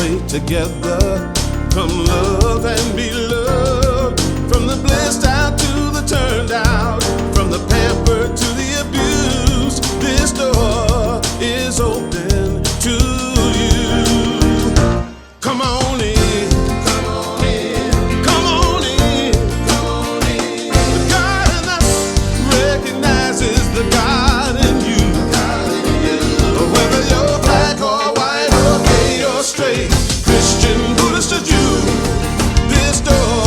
play together. Come love and be loved. From the blessed out to the turned out, from the pampered to the abused, this door is open to you. Come on in. Come on in. Come on in. Come on in. The God in us recognizes the God in you. Whether you're black or white or gay or straight, Christian, Buddhist or Jew, this door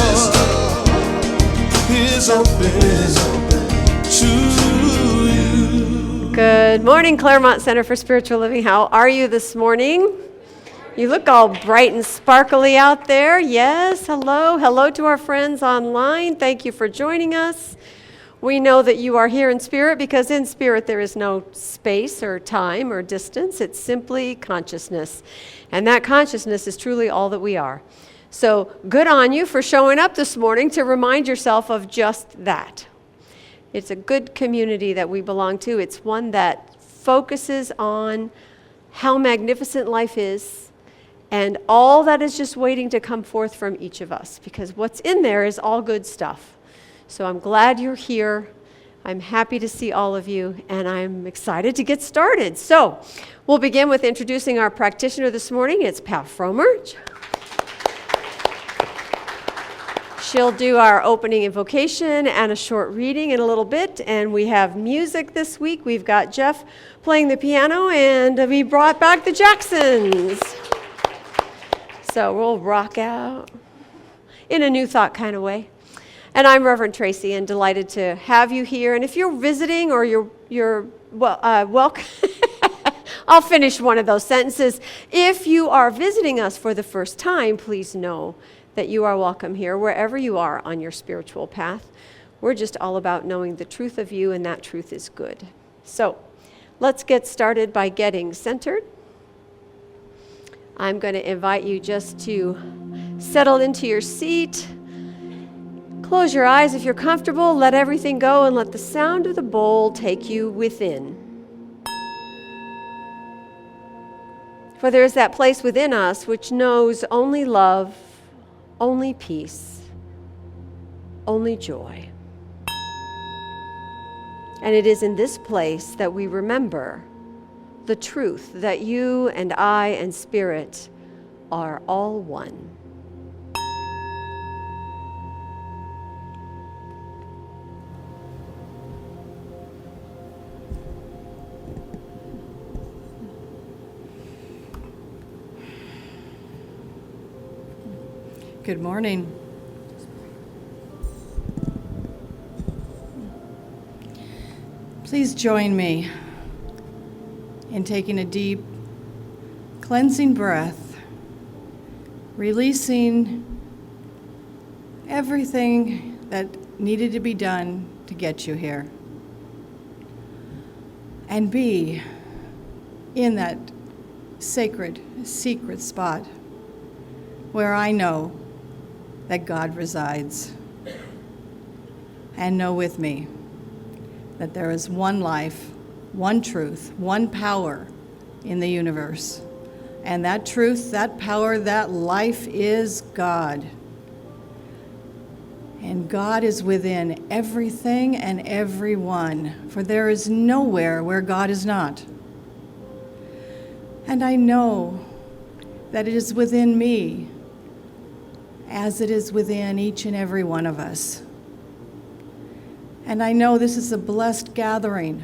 is open to you. Good morning, Claremont Center for Spiritual Living. How are you this morning? You look all bright and sparkly out there. Yes, hello. Hello to our friends online. Thank you for joining us. We know that you are here in spirit because in spirit there is no space or time or distance. It's simply consciousness. And that consciousness is truly all that we are. So good on you for showing up this morning to remind yourself of just that. It's a good community that we belong to. It's one that focuses on how magnificent life is and all that is just waiting to come forth from each of us, because what's in there is all good stuff. So I'm glad you're here. I'm happy to see all of you, and I'm excited to get started. So we'll begin with introducing our practitioner this morning. It's Pat Fromer. She'll do our opening invocation and a short reading in a little bit, and we have music this week. We've got Jeff playing the piano, and we brought back the Jacksons. So we'll rock out in a new thought kind of way. And I'm Reverend Tracy, and delighted to have you here. And if you're visiting or you're welcome, I'll finish one of those sentences. If you are visiting us for the first time, please know that you are welcome here, wherever you are on your spiritual path. We're just all about knowing the truth of you, and that truth is good. So let's get started by getting centered. I'm going to invite you just to settle into your seat. Close your eyes if you're comfortable. Let everything go and let the sound of the bowl take you within. For there is that place within us which knows only love, only peace, only joy. And it is in this place that we remember the truth that you and I and Spirit are all one. Good morning. Please join me in taking a deep, cleansing breath, releasing everything that needed to be done to get you here. And be in that sacred, secret spot where I know that God resides. And know with me that there is one life, one truth, one power in the universe. And that truth, that power, that life is God. And God is within everything and everyone, for there is nowhere where God is not. And I know that it is within me, as it is within each and every one of us. And I know this is a blessed gathering,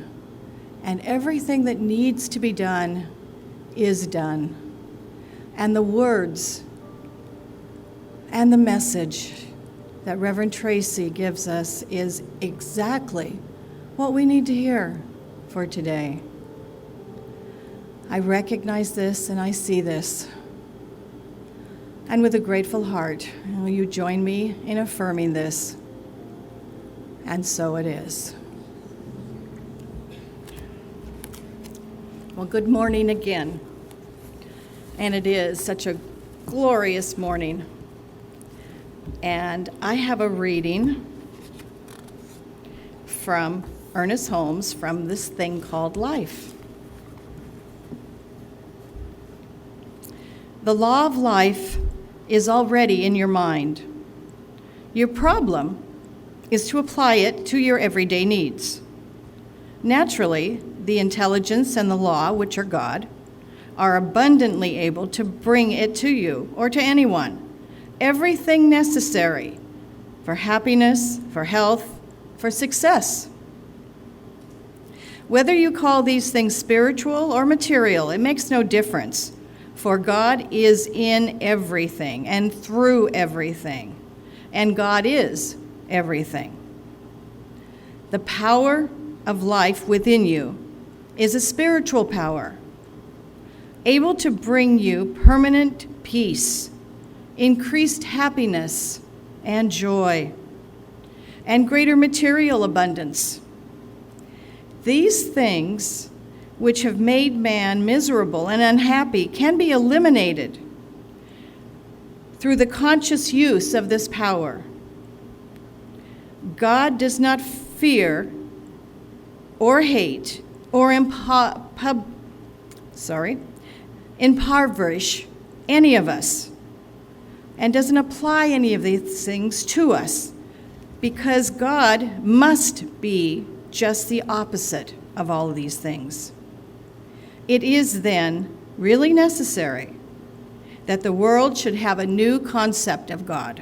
and everything that needs to be done is done. And the words and the message that Reverend Tracy gives us is exactly what we need to hear for today. I recognize this and I see this. And with a grateful heart, will you join me in affirming this? And so it is. Well, good morning again. And it is such a glorious morning. And I have a reading from Ernest Holmes from this thing called life. The law of life is already in your mind. Your problem is to apply it to your everyday needs. Naturally, the intelligence and the law, which are God, are abundantly able to bring it to you or to anyone. Everything necessary for happiness, for health, for success. Whether you call these things spiritual or material, it makes no difference, for God is in everything and through everything, and God is everything. The power of life within you is a spiritual power, able to bring you permanent peace, increased happiness and joy, and greater material abundance. These things which have made man miserable and unhappy can be eliminated through the conscious use of this power. God does not fear or hate or impoverish any of us, and doesn't apply any of these things to us, because God must be just the opposite of all of these things. It is then really necessary that the world should have a new concept of God.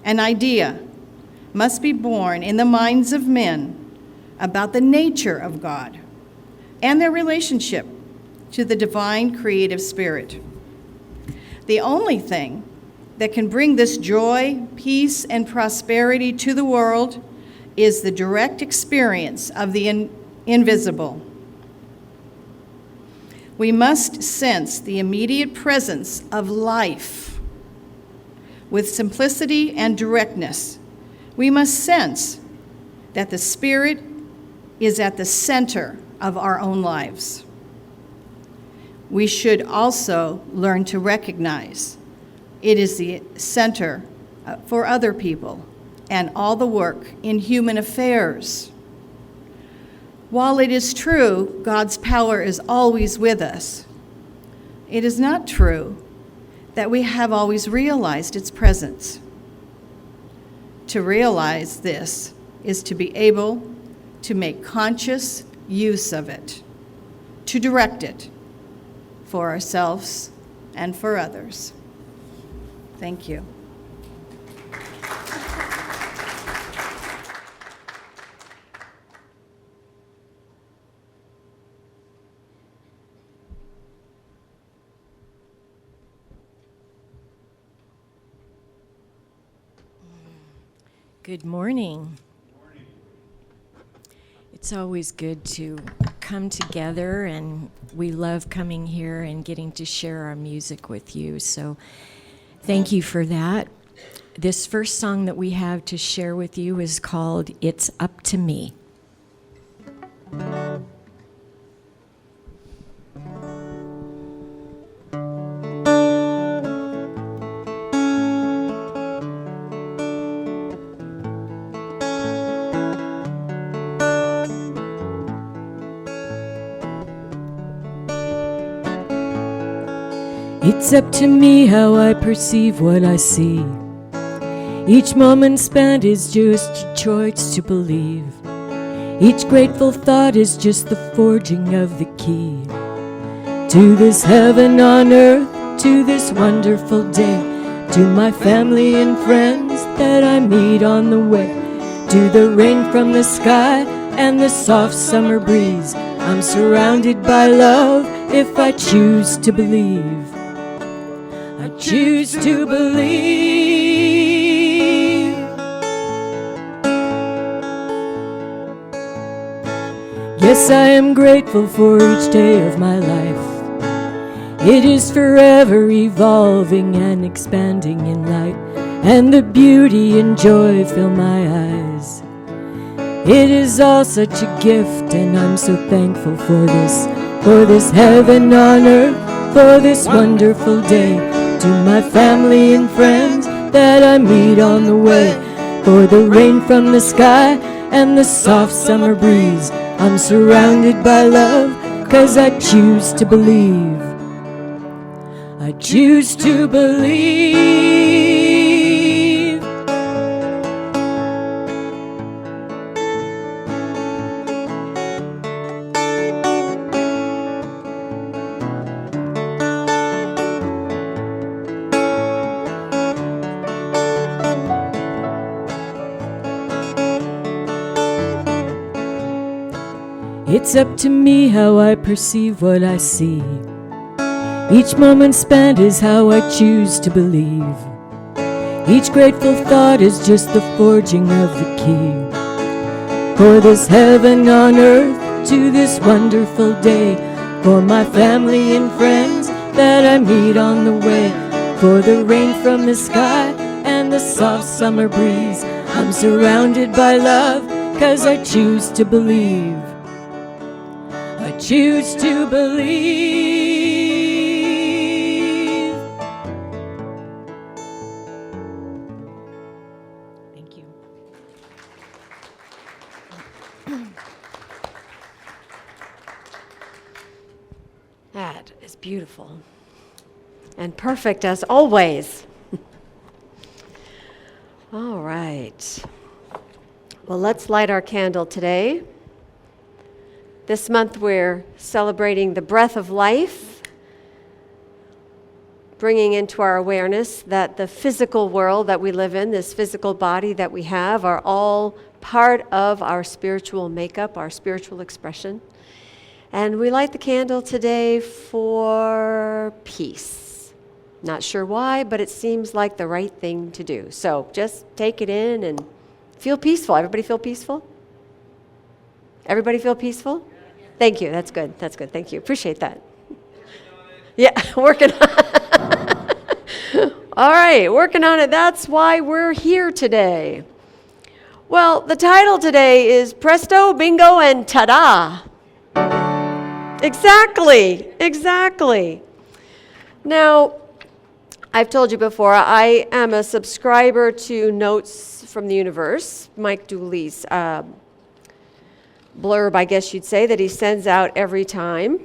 An idea must be born in the minds of men about the nature of God and their relationship to the divine creative spirit. The only thing that can bring this joy, peace, and prosperity to the world is the direct experience of the invisible. We must sense the immediate presence of life with simplicity and directness. We must sense that the Spirit is at the center of our own lives. We should also learn to recognize it is the center for other people and all the work in human affairs. While it is true God's power is always with us, it is not true that we have always realized its presence. To realize this is to be able to make conscious use of it, to direct it for ourselves and for others. Thank you. Good morning. It's always good to come together, and we love coming here and getting to share our music with you. So thank you for that. This first song that we have to share with you is called It's Up to Me. It's up to me how I perceive what I see. Each moment spent is just a choice to believe. Each grateful thought is just the forging of the key to this heaven on earth, to this wonderful day, to my family and friends that I meet on the way, to the rain from the sky and the soft summer breeze. I'm surrounded by love if I choose to believe. I choose to believe. Yes, I am grateful for each day of my life. It is forever evolving and expanding in light, and the beauty and joy fill my eyes. It is all such a gift, and I'm so thankful for this heaven on earth, for this wonderful day. To my family and friends that I meet on the way, for the rain from the sky and the soft summer breeze. I'm surrounded by love, 'cause I choose to believe. I choose to believe. It's up to me how I perceive what I see. Each moment spent is how I choose to believe. Each grateful thought is just the forging of the key for this heaven on earth, to this wonderful day, for my family and friends that I meet on the way, for the rain from the sky and the soft summer breeze. I'm surrounded by love, 'cause I choose to believe. I choose to believe. Thank you. That is beautiful and perfect as always. All right. Well, let's light our candle today. This month we're celebrating the breath of life, bringing into our awareness that the physical world that we live in, this physical body that we have, are all part of our spiritual makeup, our spiritual expression. And we light the candle today for peace. Not sure why, but it seems like the right thing to do. So just take it in and feel peaceful. Everybody feel peaceful? Everybody feel peaceful? Thank you. That's good. That's good. Thank you. Appreciate that. Yeah, working on it. All right, working on it. That's why we're here today. Well, the title today is Presto, Bingo, and Ta-da. Exactly. Now, I've told you before, I am a subscriber to Notes from the Universe, Mike Dooley's blurb, I guess you'd say, that he sends out every time,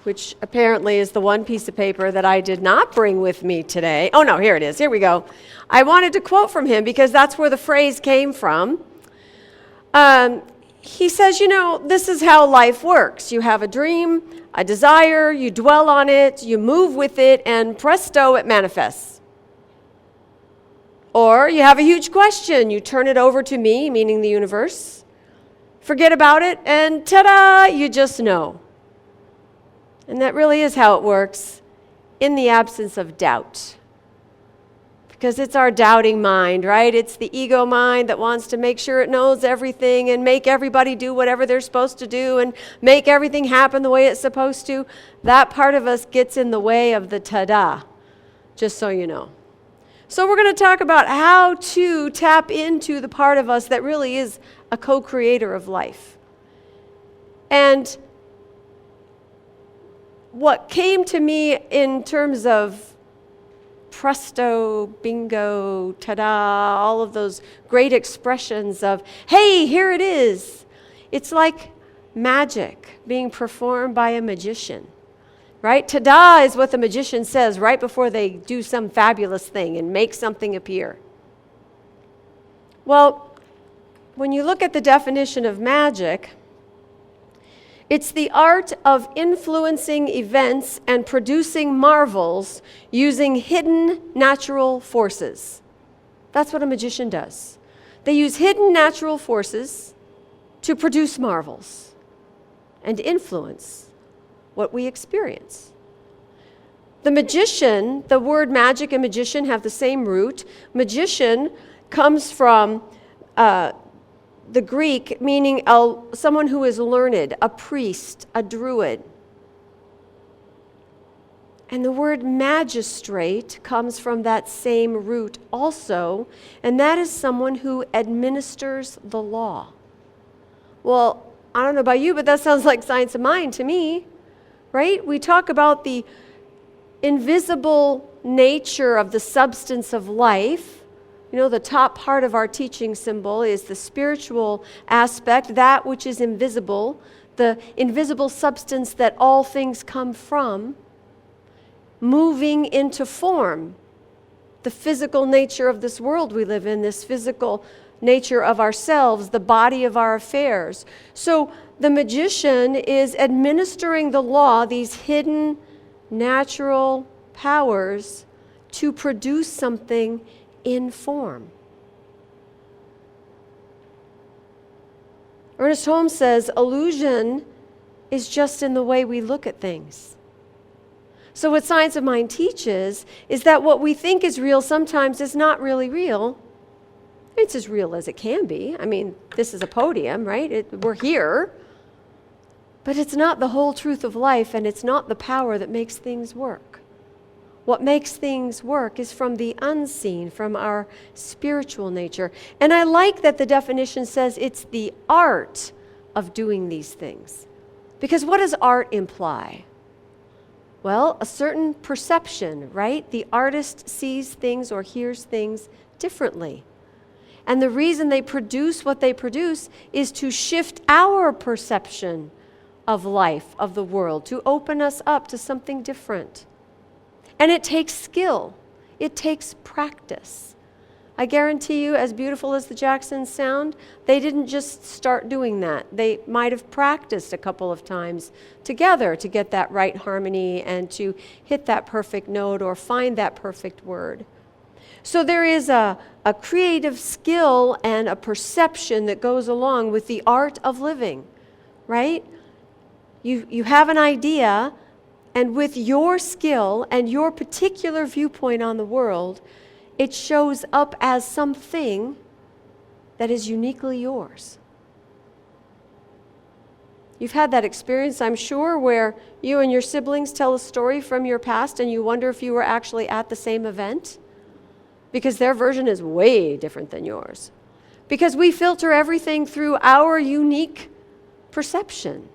which apparently is the one piece of paper that I did not bring with me today. Oh no, here it is. Here we go. I wanted to quote from him because that's where the phrase came from. He says, this is how life works. You have a dream, a desire, you dwell on it, you move with it, and presto, it manifests. Or you have a huge question, you turn it over to me, meaning the universe, forget about it, and ta-da, you just know. And that really is how it works in the absence of doubt. Because it's our doubting mind, right? It's the ego mind that wants to make sure it knows everything and make everybody do whatever they're supposed to do and make everything happen the way it's supposed to. That part of us gets in the way of the ta-da, just so you know. So we're going to talk about how to tap into the part of us that really is a co-creator of life. And what came to me in terms of presto, bingo, ta-da, all of those great expressions of, hey, here it is. It's like magic being performed by a magician. Right? Ta-da is what the magician says right before they do some fabulous thing and make something appear. Well, when you look at the definition of magic, it's the art of influencing events and producing marvels using hidden natural forces. That's what a magician does. They use hidden natural forces to produce marvels and influence what we experience. The magician, the word magic and magician have the same root. Magician comes from the Greek, meaning someone who is learned, a priest, a druid. And the word magistrate comes from that same root also, and that is someone who administers the law. Well, I don't know about you, but that sounds like science of mind to me. Right? We talk about the invisible nature of the substance of life. The top part of our teaching symbol is the spiritual aspect, that which is invisible, the invisible substance that all things come from. moving into form. The physical nature of this world we live in, this physical nature of ourselves, the body of our affairs. So the magician is administering the law, these hidden natural powers, to produce something in form. Ernest Holmes says, illusion is just in the way we look at things. So what Science of Mind teaches is that what we think is real sometimes is not really real. It's as real as it can be. I mean, this is a podium, right? We're here. But it's not the whole truth of life, and it's not the power that makes things work. What makes things work is from the unseen, from our spiritual nature. And I like that the definition says it's the art of doing these things. Because what does art imply? Well, a certain perception, right? The artist sees things or hears things differently. And the reason they produce what they produce is to shift our perception of life, of the world, to open us up to something different. And it takes skill. It takes practice. I guarantee you, as beautiful as the Jacksons sound, they didn't just start doing that. They might have practiced a couple of times together to get that right harmony and to hit that perfect note or find that perfect word. So there is a creative skill and a perception that goes along with the art of living, right? You have an idea, and with your skill and your particular viewpoint on the world, it shows up as something that is uniquely yours. You've had that experience, I'm sure, where you and your siblings tell a story from your past and you wonder if you were actually at the same event, because their version is way different than yours. Because we filter everything through our unique perception.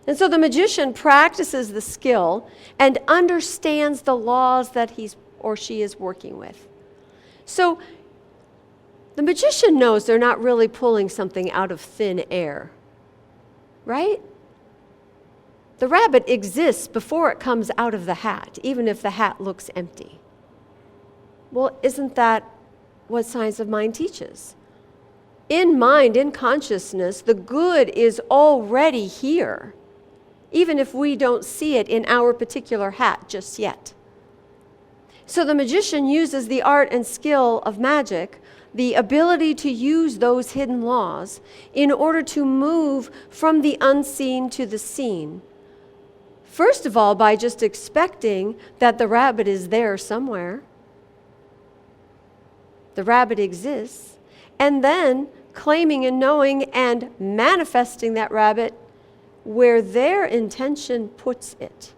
And so the magician practices the skill and understands the laws that he's or she is working with. So the magician knows they're not really pulling something out of thin air, right? The rabbit exists before it comes out of the hat, even if the hat looks empty. Well, isn't that what Science of Mind teaches? In mind, in consciousness, the good is already here, even if we don't see it in our particular hat just yet. So the magician uses the art and skill of magic, the ability to use those hidden laws, in order to move from the unseen to the seen. First of all, by just expecting that the rabbit is there somewhere. The rabbit exists. And then claiming and knowing and manifesting that rabbit where their intention puts it.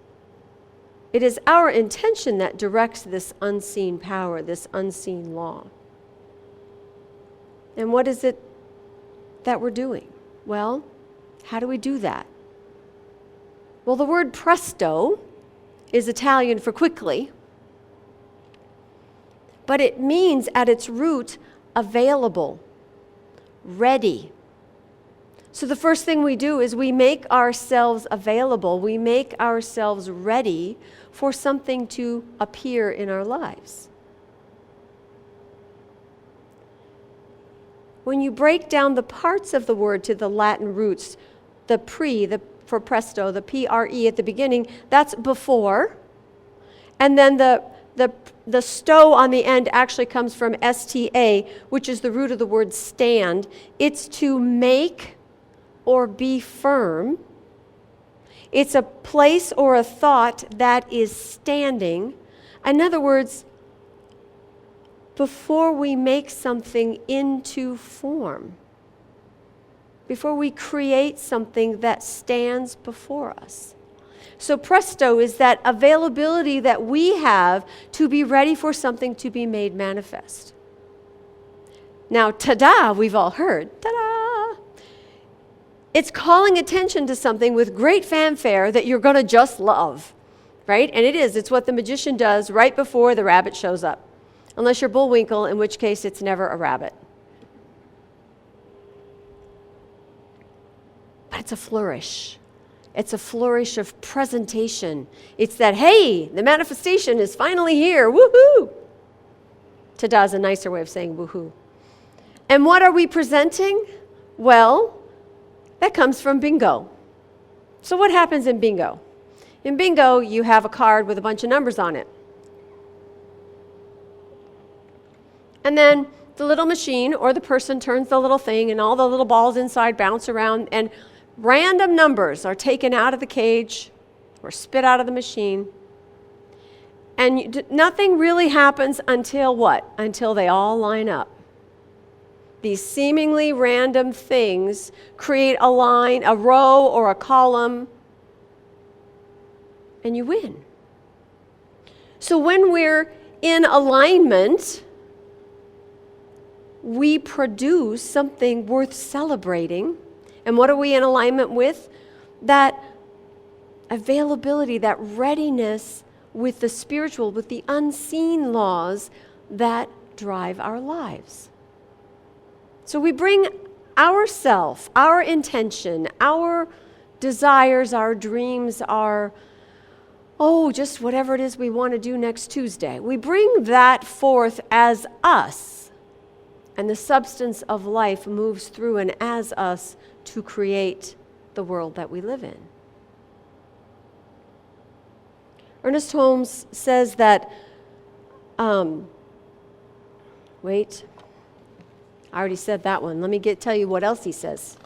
It is our intention that directs this unseen power, this unseen law. And what is it that we're doing? Well, how do we do that? Well, the word presto is Italian for quickly, but it means at its root available, ready. So the first thing we do is we make ourselves available, we make ourselves ready for something to appear in our lives. When you break down the parts of the word to the Latin roots, for presto, the P-R-E at the beginning, that's before. And then the sto on the end actually comes from S-T-A, which is the root of the word stand. It's to make or be firm. It's a place or a thought that is standing. In other words, before we make something into form, before we create something that stands before us. So presto is that availability that we have to be ready for something to be made manifest. Now, ta-da, we've all heard. Ta-da! It's calling attention to something with great fanfare that you're going to just love, right? And it is. It's what the magician does right before the rabbit shows up. Unless you're Bullwinkle, in which case it's never a rabbit. But it's a flourish. It's a flourish of presentation. It's that, hey, the manifestation is finally here. Woohoo! Ta-da is a nicer way of saying woohoo. And what are we presenting? Well, that comes from bingo. So what happens in bingo? In bingo, you have a card with a bunch of numbers on it. And then the little machine or the person turns the little thing, and all the little balls inside bounce around, and random numbers are taken out of the cage or spit out of the machine. And nothing really happens until what? Until they all line up. These seemingly random things create a line, a row, or a column, and you win. So when we're in alignment, we produce something worth celebrating. And what are we in alignment with? That availability, that readiness with the spiritual, with the unseen laws that drive our lives. So we bring ourself, our intention, our desires, our dreams, our, just whatever it is we want to do next Tuesday. We bring that forth as us. And the substance of life moves through and as us to create the world that we live in. Ernest Holmes says that, I already said that one. Let me tell you what else he says.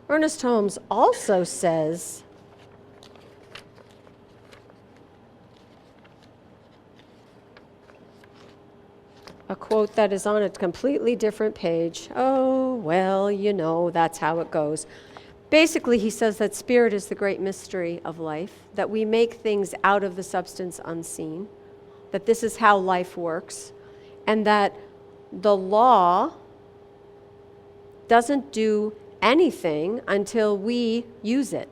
Ernest Holmes also says, a quote that is on a completely different page. Oh, well, that's how it goes. Basically, he says that spirit is the great mystery of life, that we make things out of the substance unseen, that this is how life works, and that the law doesn't do anything until we use it,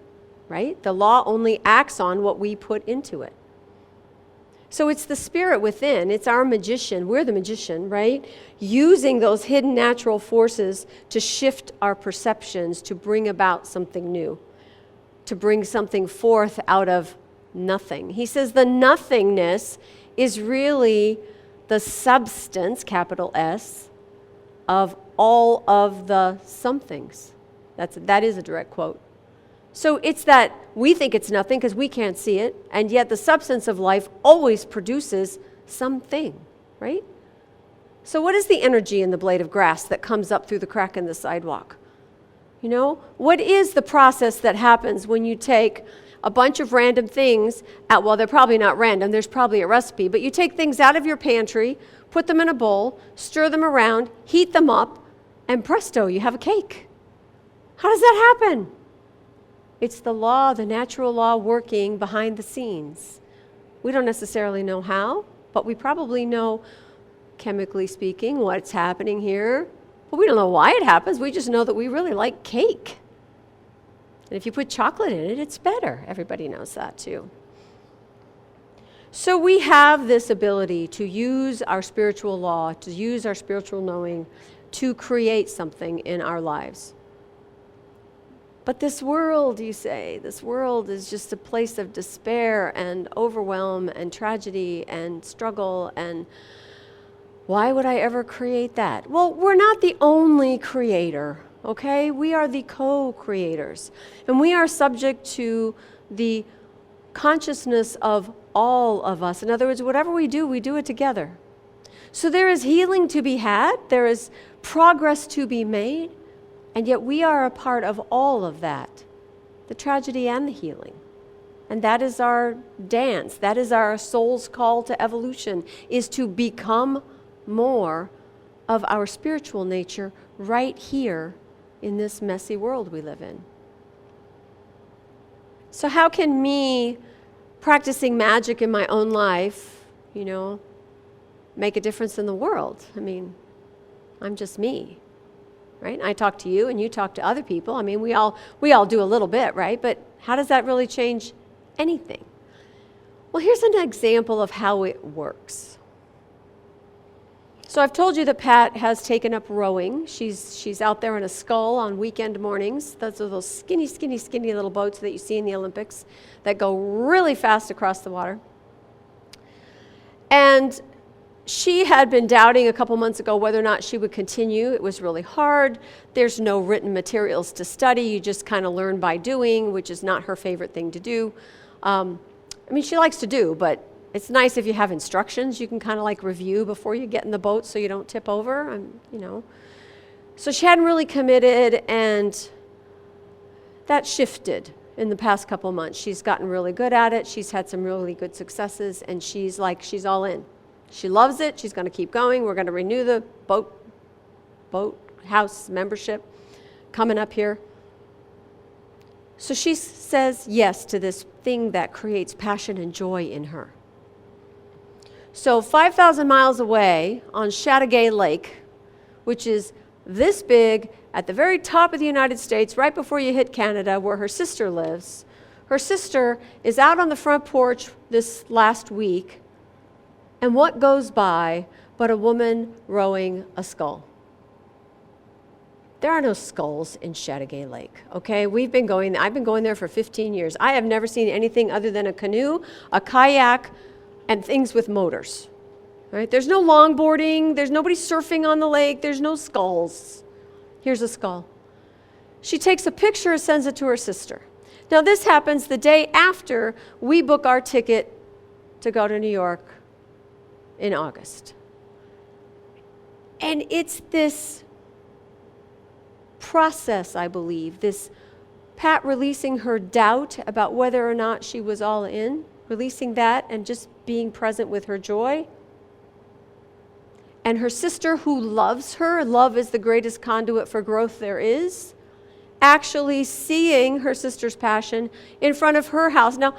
right? The law only acts on what we put into it. So it's the spirit within, it's our magician, we're the magician, right? Using those hidden natural forces to shift our perceptions, to bring about something new, to bring something forth out of nothing. He says the nothingness is really the substance, capital S, of all of the somethings. That is a direct quote. So it's that we think it's nothing because we can't see it, and yet the substance of life always produces something, right? So what is the energy in the blade of grass that comes up through the crack in the sidewalk? What is the process that happens when you take a bunch of random things out? Well, they're probably not random, there's probably a recipe, but you take things out of your pantry, put them in a bowl, stir them around, heat them up, and presto, you have a cake. How does that happen? It's the law, the natural law working behind the scenes. We don't necessarily know how, but we probably know, chemically speaking, what's happening here. But we don't know why it happens. We just know that we really like cake. And if you put chocolate in it, it's better. Everybody knows that too. So we have this ability to use our spiritual law, to use our spiritual knowing, to create something in our lives. But this world, you say, this world is just a place of despair and overwhelm and tragedy and struggle, and why would I ever create that? Well, we're not the only creator, okay? We are the co-creators, and we are subject to the consciousness of all of us. In other words, whatever we do it together. So there is healing to be had, there is progress to be made, and yet we are a part of all of that, the tragedy and the healing. And that is our dance. That is our soul's call to evolution, is to become more of our spiritual nature right here in this messy world we live in. So how can me practicing magic in my own life, make a difference in the world? I mean, I'm just me. Right? I talk to you and you talk to other people. I mean, we all do a little bit, right? But how does that really change anything? Well, here's an example of how it works. So I've told you that Pat has taken up rowing. She's out there in a scull on weekend mornings. Those are those skinny little boats that you see in the Olympics that go really fast across the water. And she had been doubting a couple months ago whether or not she would continue. It was really hard. There's no written materials to study. You just kind of learn by doing, which is not her favorite thing to do. She likes to do, but it's nice if you have instructions. You can kind of like review before you get in the boat so you don't tip over, So she hadn't really committed, and that shifted in the past couple months. She's gotten really good at it. She's had some really good successes, and she's all in. She loves it. She's going to keep going. We're going to renew the boat house membership coming up here. So she says yes to this thing that creates passion and joy in her. So 5,000 miles away on Chateauguay Lake, which is this big at the very top of the United States, right before you hit Canada, where her sister lives. Her sister is out on the front porch this last week, and what goes by but a woman rowing a scull? There are no sculls in Chateauguay Lake, okay? I've been going there for 15 years. I have never seen anything other than a canoe, a kayak, and things with motors, right? There's no longboarding. There's nobody surfing on the lake. There's no sculls. Here's a scull. She takes a picture and sends it to her sister. Now, this happens the day after we book our ticket to go to New York in August. And it's this process, I believe, this Pat releasing her doubt about whether or not she was all in, releasing that and just being present with her joy. And her sister, who loves her, love is the greatest conduit for growth there is, actually seeing her sister's passion in front of her house. Now,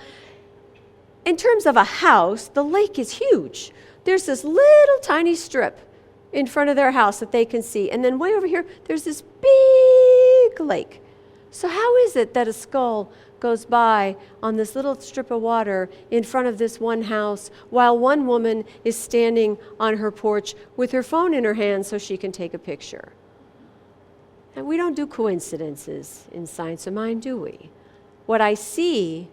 in terms of a house, the lake is huge. There's this little tiny strip in front of their house that they can see. And then way over here, there's this big lake. So how is it that a scull goes by on this little strip of water in front of this one house while one woman is standing on her porch with her phone in her hand so she can take a picture? And we don't do coincidences in Science of Mind, do we? What I see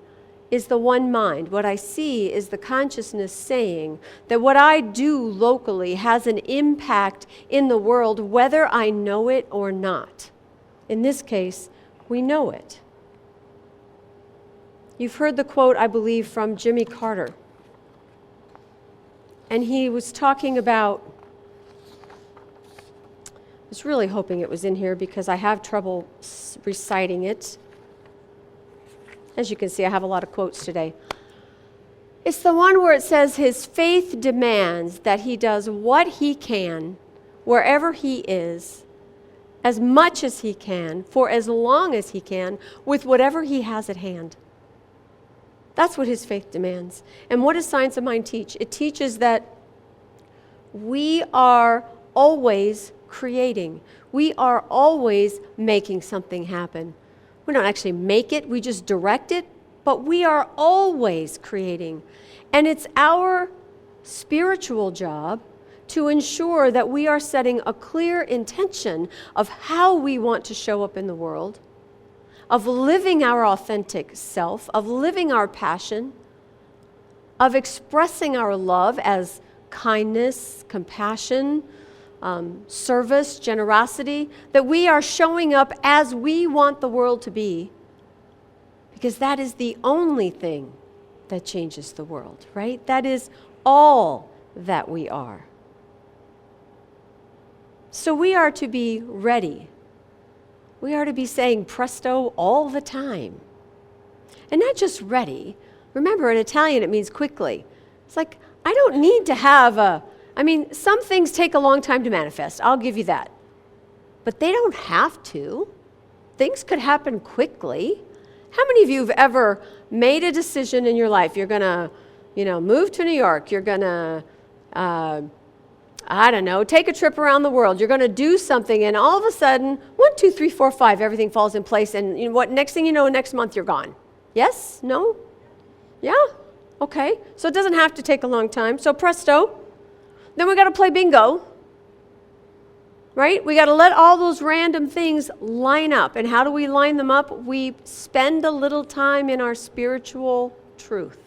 is the one mind. What I see is the consciousness saying that what I do locally has an impact in the world whether I know it or not. In this case, we know it. You've heard the quote, I believe, from Jimmy Carter. And he was talking about, I was really hoping it was in here because I have trouble reciting it. As you can see, I have a lot of quotes today. It's the one where it says, his faith demands that he does what he can, wherever he is, as much as he can, for as long as he can, with whatever he has at hand. That's what his faith demands. And what does Science of Mind teach? It teaches that we are always creating. We are always making something happen. We don't actually make it, we just direct it, but we are always creating. And it's our spiritual job to ensure that we are setting a clear intention of how we want to show up in the world, of living our authentic self, of living our passion, of expressing our love as kindness, compassion, service, generosity, that we are showing up as we want the world to be, because that is the only thing that changes the world, right? That is all that we are. So we are to be ready. We are to be saying Presto all the time. And not just ready. Remember, in Italian it means quickly. It's like, I don't need to have some things take a long time to manifest. I'll give you that. But they don't have to. Things could happen quickly. How many of you have ever made a decision in your life? You're going to, move to New York. You're going to, take a trip around the world. You're going to do something, and all of a sudden, 1, 2, 3, 4, 5, everything falls in place. And next thing you know, next month you're gone. Yes? No? Yeah? Okay. So it doesn't have to take a long time. So presto. Then we got to play bingo. right? We got to let all those random things line up. And how do we line them up? We spend a little time in our spiritual truth.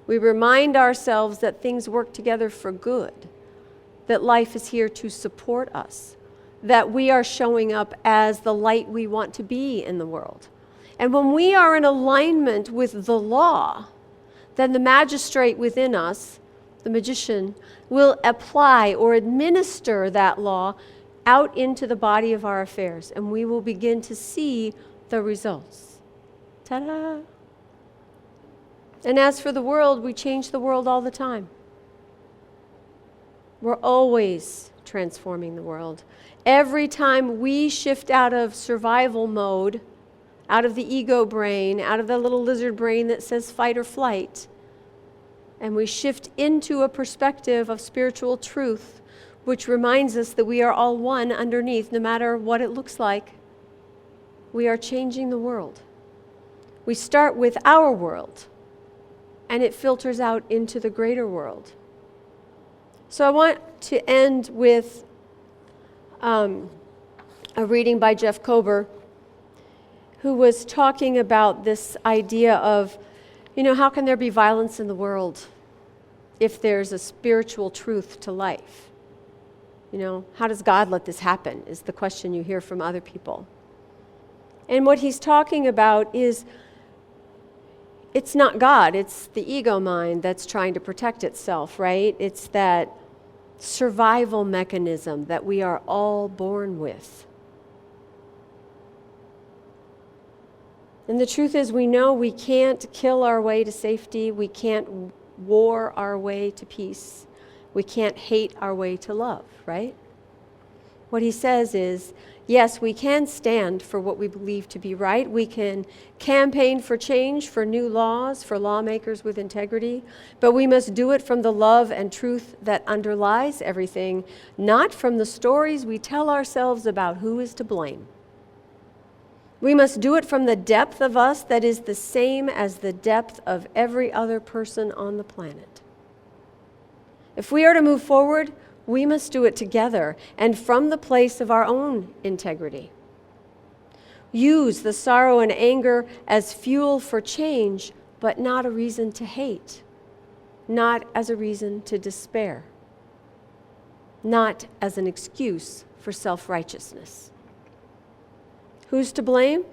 We remind ourselves that things work together for good, that life is here to support us, that we are showing up as the light we want to be in the world. And when we are in alignment with the law, then the magistrate within us, the magician, will apply or administer that law out into the body of our affairs, and we will begin to see the results. Ta-da! And as for the world, we change the world all the time. We're always transforming the world. Every time we shift out of survival mode, out of the ego brain, out of the little lizard brain that says fight or flight, and we shift into a perspective of spiritual truth, which reminds us that we are all one underneath, no matter what it looks like, we are changing the world. We start with our world, and it filters out into the greater world. So I want to end with a reading by Jeff Kober, who was talking about this idea of, how can there be violence in the world if there's a spiritual truth to life? How does God let this happen is the question you hear from other people. And what he's talking about is, it's not God, it's the ego mind that's trying to protect itself, right? It's that survival mechanism that we are all born with. And the truth is, we know we can't kill our way to safety. We can't war our way to peace. We can't hate our way to love, right? What he says is, yes, we can stand for what we believe to be right. We can campaign for change, for new laws, for lawmakers with integrity, but we must do it from the love and truth that underlies everything, not from the stories we tell ourselves about who is to blame. We must do it from the depth of us that is the same as the depth of every other person on the planet. If we are to move forward, we must do it together and from the place of our own integrity. Use the sorrow and anger as fuel for change, but not a reason to hate, not as a reason to despair, not as an excuse for self-righteousness. Who's to blame?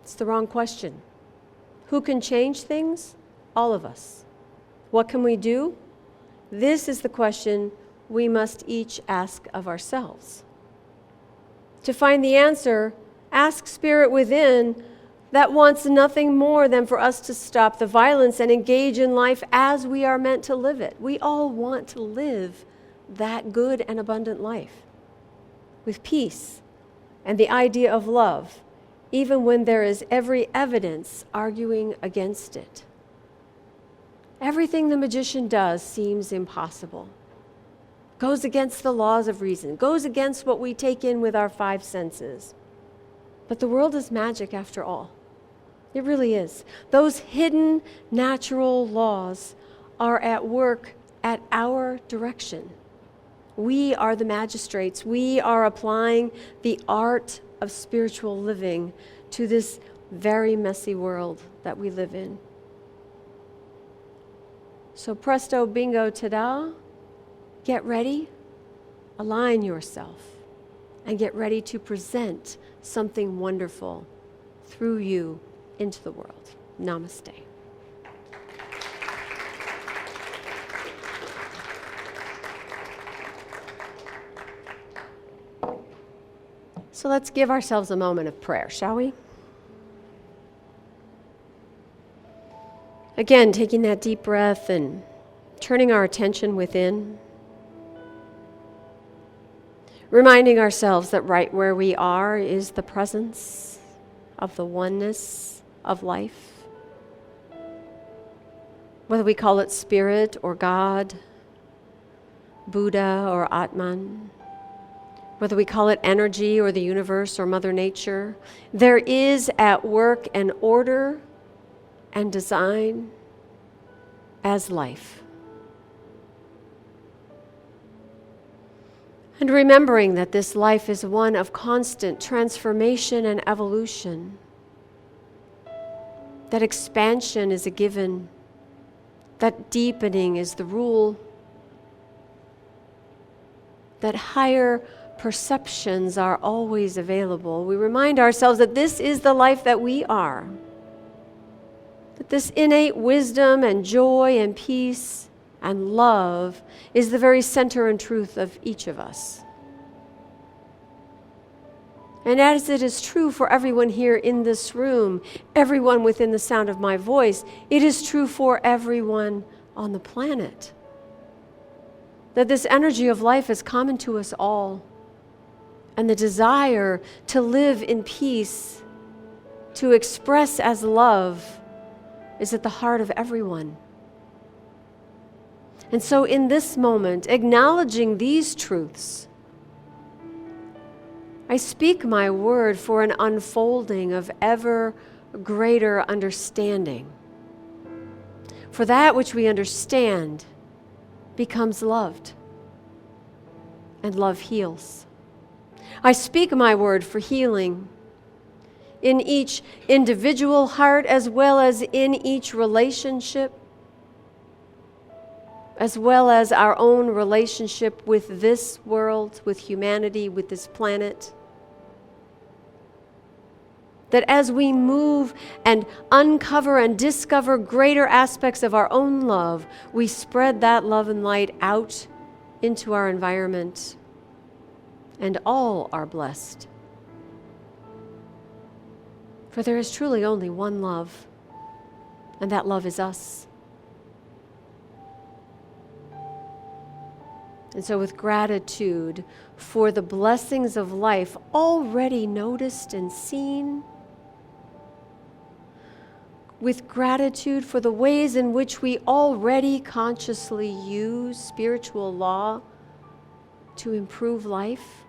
It's the wrong question. Who can change things? All of us. What can we do? This is the question we must each ask of ourselves. To find the answer, ask Spirit within that wants nothing more than for us to stop the violence and engage in life as we are meant to live it. We all want to live that good and abundant life with peace and the idea of love, even when there is every evidence arguing against it. Everything the magician does seems impossible, goes against the laws of reason, goes against what we take in with our five senses. But the world is magic after all. It really is. Those hidden natural laws are at work at our direction. We are the magistrates. We are applying the art of spiritual living to this very messy world that we live in. So presto, bingo, ta-da. Get ready, align yourself, and get ready to present something wonderful through you into the world. Namaste. So let's give ourselves a moment of prayer, shall we? Again, taking that deep breath and turning our attention within. Reminding ourselves that right where we are is the presence of the oneness of life. Whether we call it Spirit or God, Buddha or Atman, whether we call it energy or the universe or Mother Nature, there is at work an order and design as life. And remembering that this life is one of constant transformation and evolution, that expansion is a given, that deepening is the rule, that higher perceptions are always available. We remind ourselves that this is the life that we are, that this innate wisdom and joy and peace and love is the very center and truth of each of us. And as it is true for everyone here in this room, everyone within the sound of my voice, it is true for everyone on the planet. That this energy of life is common to us all. And the desire to live in peace, to express as love, is at the heart of everyone. And so in this moment, acknowledging these truths, I speak my word for an unfolding of ever greater understanding. For that which we understand becomes loved, and love heals. I speak my word for healing in each individual heart as well as in each relationship, as well as our own relationship with this world, with humanity, with this planet. That as we move and uncover and discover greater aspects of our own love, we spread that love and light out into our environment, and all are blessed. For there is truly only one love, and that love is us. And so with gratitude for the blessings of life already noticed and seen, with gratitude for the ways in which we already consciously use spiritual law to improve life,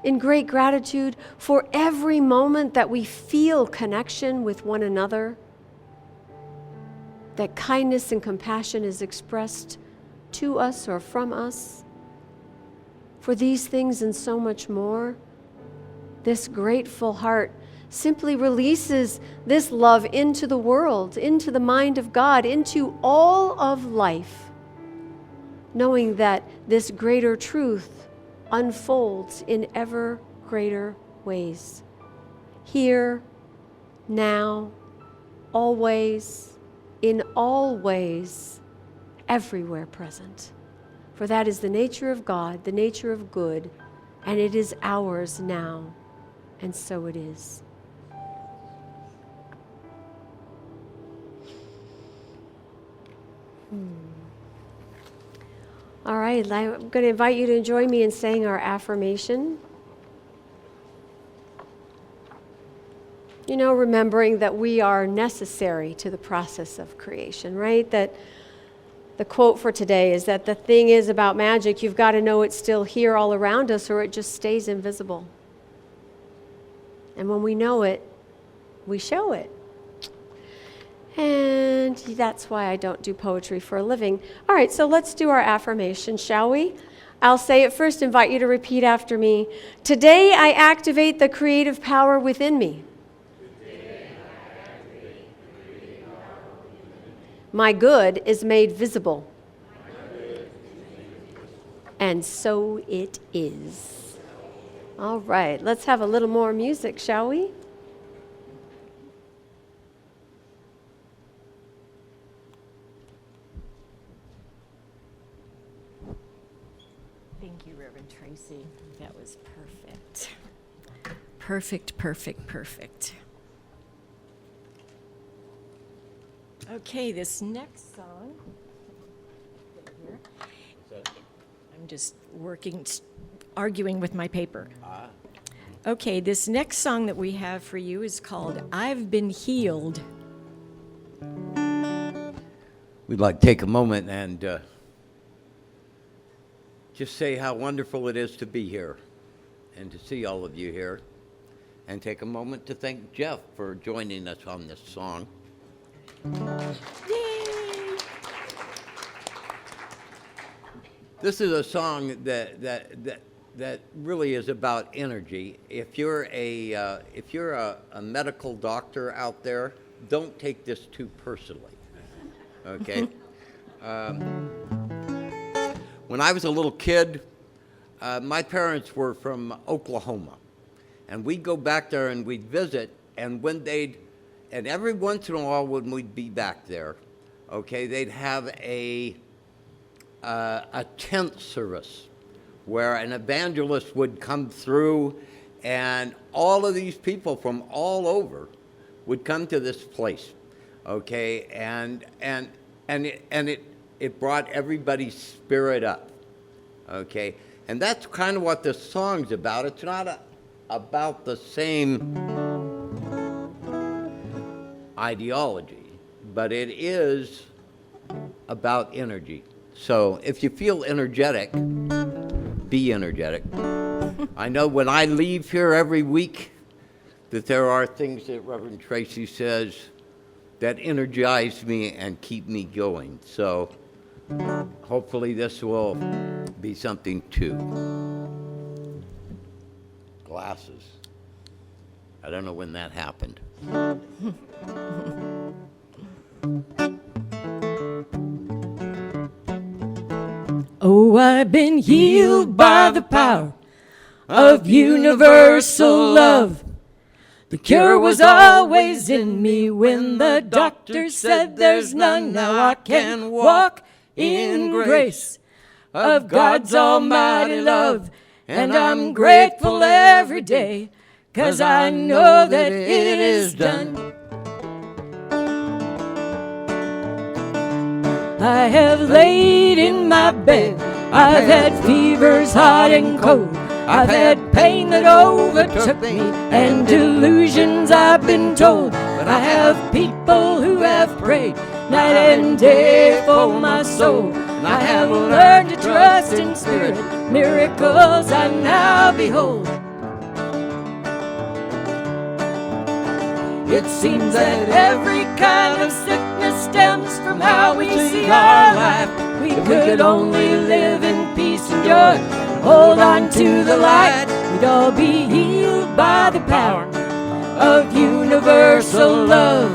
in great gratitude for every moment that we feel connection with one another, that kindness and compassion is expressed to us or from us. For these things and so much more, this grateful heart simply releases this love into the world, into the mind of God, into all of life, knowing that this greater truth unfolds in ever greater ways. Here, now, always, in all ways, everywhere present. For that is the nature of God, the nature of good, and it is ours now, and so it is. All right, I'm going to invite you to join me in saying our affirmation. You know, remembering that we are necessary to the process of creation, right? That the quote for today is that the thing is about magic, you've got to know it's still here all around us or it just stays invisible. And when we know it, we show it. And that's why I don't do poetry for a living. All right, so let's do our affirmation, shall we? I'll say it first, invite you to repeat after me. Today I activate the creative power within me. My good is made visible. And so it is. All right, let's have a little more music, shall we? Thank you, Reverend Tracy. That was perfect. Perfect, perfect, perfect. Okay, this next song. Here. I'm just arguing with my paper. Okay, this next song that we have for you is called I've Been Healed. We'd like to take a moment and just say how wonderful it is to be here and to see all of you here. And take a moment to thank Jeff for joining us on this song. Yay! This is a song that really is about energy. If you're a medical doctor out there, don't take this too personally. Okay. When I was a little kid, my parents were from Oklahoma, and we'd go back there and we'd visit. And and every once in a while when we'd be back there, okay, they'd have a tent service where an evangelist would come through, and all of these people from all over would come to this place, okay, and it brought everybody's spirit up, okay, and that's kind of what this song's about. It's not about the same ideology, but it is about energy. So if you feel energetic, be energetic. I know when I leave here every week that there are things that Reverend Tracy says that energize me and keep me going. So hopefully this will be something too. Glasses. I don't know when that happened. Oh, I've been healed by the power of universal love. The cure was always in me when the doctor said there's none. Now I can walk in grace of God's almighty love. And I'm grateful every day, 'cause I know that it is done. I have laid in my bed, I've had fevers hot and cold, I've had pain that overtook me, and delusions I've been told. But I have people who have prayed night and day for my soul, and I have learned to trust in spirit, miracles I now behold. It seems that every kind of sickness stems from how we see our life. We could only live in peace and joy, hold on to the light, we'd all be healed by the power of universal love.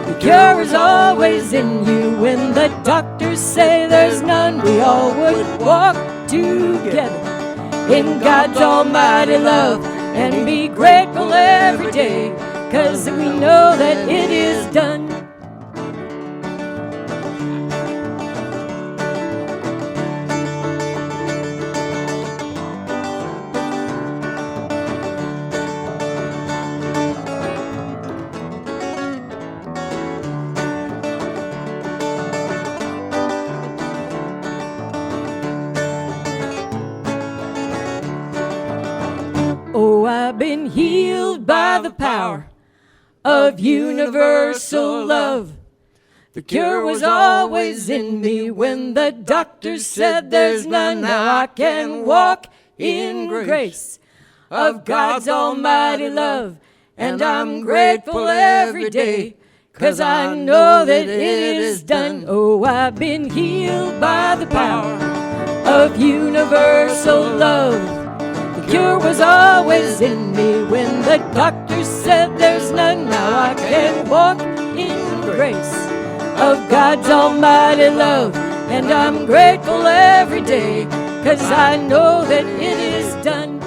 The cure is always in you. When the doctors say there's none, we all would walk together in God's almighty love and be grateful every day, 'cause we know that it is done. Oh, I've been healed by the power of universal love. The cure was always in me when the doctors said there's none. Now I can walk in grace of God's almighty love, and I'm grateful every day, 'cause I know that it is done. Oh, I've been healed by the power of universal love. The cure was always in me when the doctors said there's none. Now I can walk in grace of God's almighty love, and I'm grateful every day, 'cause I know that it is done.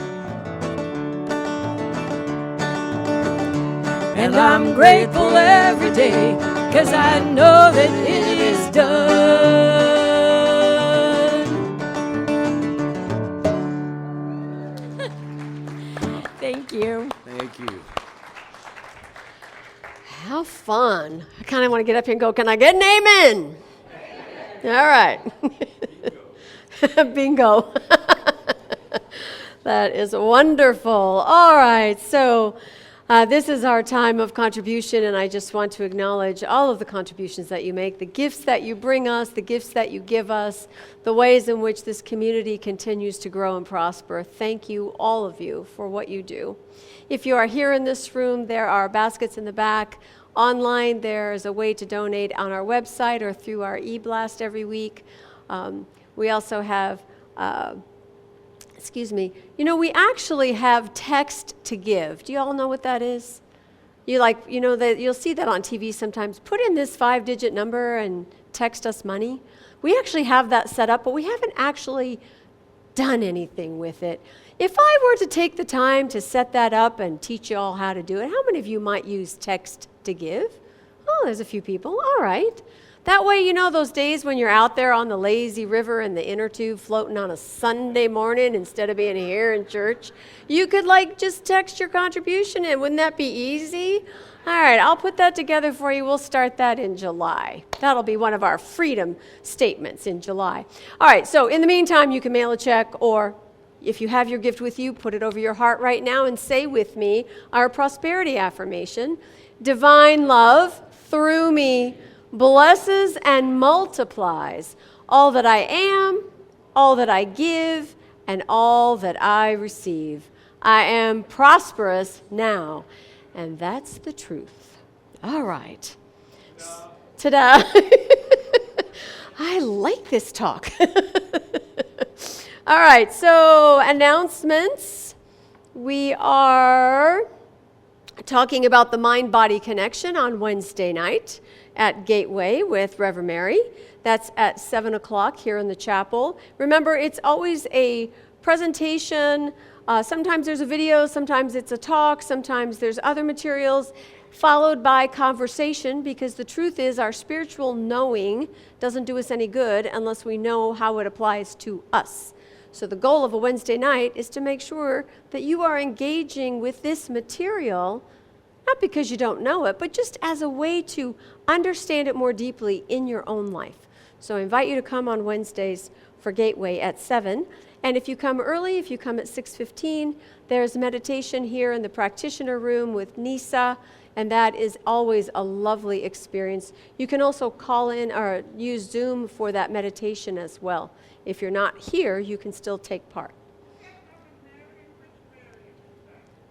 And I'm grateful every day, 'cause I know that it is done. Thank you. Thank you. How fun. I kind of want to get up here and go, can I get an amen? All right. Bingo. That is wonderful. All right. So this is our time of contribution, and I just want to acknowledge all of the contributions that you make, the gifts that you bring us, the gifts that you give us, the ways in which this community continues to grow and prosper. Thank you, all of you, for what you do. If you are here in this room, there are baskets in the back. Online, there is a way to donate on our website or through our e-blast every week. We also have excuse me, we actually have text to give. Do you all know what that is? That you'll see that on TV sometimes. Put in this 5-digit number and text us money. We actually have that set up, but we haven't actually done anything with it. If I were to take the time to set that up and teach you all how to do it, how many of you might use text to give? Oh, there's a few people. All right. That way, those days when you're out there on the lazy river in the inner tube floating on a Sunday morning instead of being here in church, you could just text your contribution in. Wouldn't that be easy? All right, I'll put that together for you. We'll start that in July. That'll be one of our freedom statements in July. All right, so in the meantime, you can mail a check, or if you have your gift with you, put it over your heart right now and say with me our prosperity affirmation. Divine love through me blesses and multiplies all that I am, all that I give, and all that I receive. I am prosperous now, and that's the truth. All right. Ta-da. I like this talk. All right, so announcements. We are talking about the mind-body connection on Wednesday night at Gateway with Reverend Mary. That's at 7 o'clock here in the chapel. Remember, it's always a presentation. Sometimes there's a video, sometimes it's a talk, sometimes there's other materials, followed by conversation, because the truth is our spiritual knowing doesn't do us any good unless we know how it applies to us. So the goal of a Wednesday night is to make sure that you are engaging with this material, not because you don't know it, but just as a way to understand it more deeply in your own life. So I invite you to come on Wednesdays for Gateway at 7. And if you come early, if you come at 6:15, there's meditation here in the practitioner room with Nisa, and that is always a lovely experience. You can also call in or use Zoom for that meditation as well. If you're not here, you can still take part.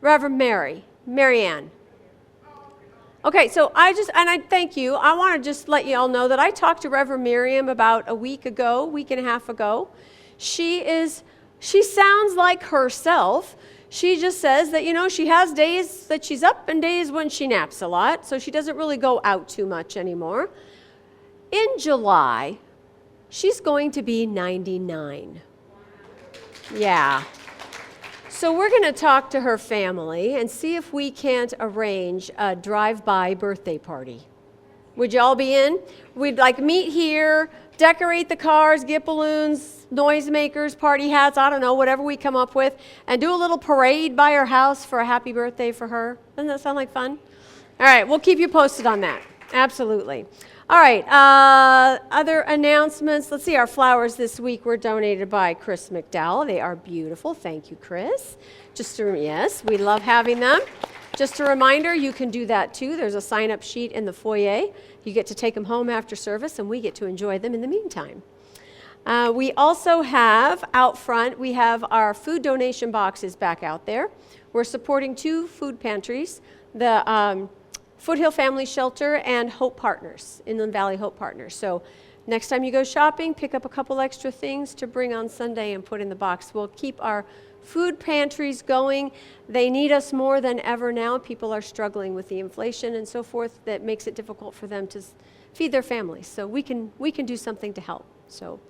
Reverend Mary Ann. Okay, so I thank you. I want to just let you all know that I talked to Reverend Miriam about a week and a half ago. She sounds like herself. She just says that, she has days that she's up and days when she naps a lot, so she doesn't really go out too much anymore. In July, she's going to be 99. Yeah. So we're going to talk to her family and see if we can't arrange a drive-by birthday party. Would you all be in? We'd meet here, decorate the cars, get balloons, noisemakers, party hats, I don't know, whatever we come up with, and do a little parade by her house for a happy birthday for her. Doesn't that sound like fun? All right, we'll keep you posted on that. Absolutely. All right, other announcements. Let's see, our flowers this week were donated by Chris McDowell. They are beautiful. Thank you, Chris. Yes, we love having them. Just a reminder, you can do that too. There's a sign-up sheet in the foyer. You get to take them home after service, and we get to enjoy them in the meantime. We also have out front, we have our food donation boxes back out there. We're supporting 2 food pantries, the Foothill Family Shelter and Hope Partners, Inland Valley Hope Partners. So next time you go shopping, pick up a couple extra things to bring on Sunday and put in the box. We'll keep our food pantries going. They need us more than ever now. People are struggling with the inflation and so forth that makes it difficult for them to feed their families. So we can do something to help. So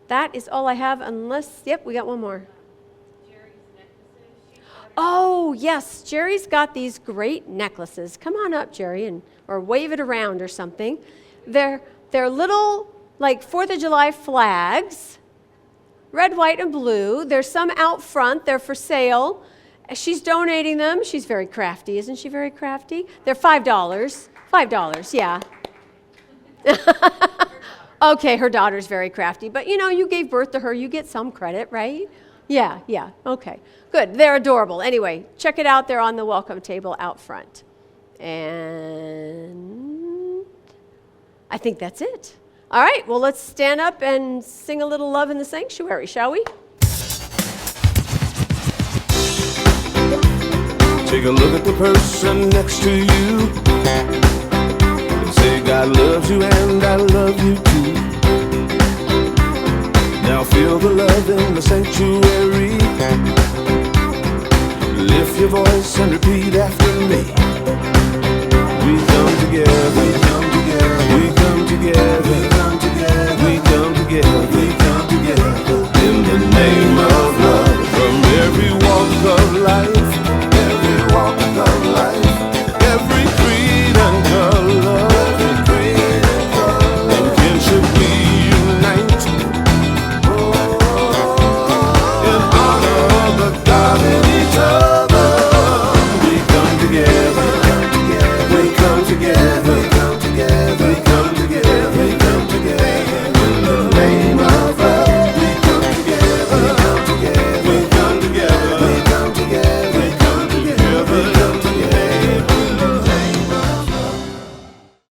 that is all I have, unless, yep, we got one more. Oh, yes, Jerry's got these great necklaces. Come on up, Jerry, or wave it around or something. They're little, 4th of July flags, red, white, and blue. There's some out front. They're for sale. She's donating them. She's very crafty. Isn't she very crafty? They're $5. $5, yeah. Okay, her daughter's very crafty. But, you gave birth to her. You get some credit, right? Yeah, okay. Good, they're adorable. Anyway, check it out. They're on the welcome table out front. And I think that's it. All right, well, let's stand up and sing a little Love in the Sanctuary, shall we? Take a look at the person next to you and say, God loves you and I love you too. Now feel the love in the this and repeat after me.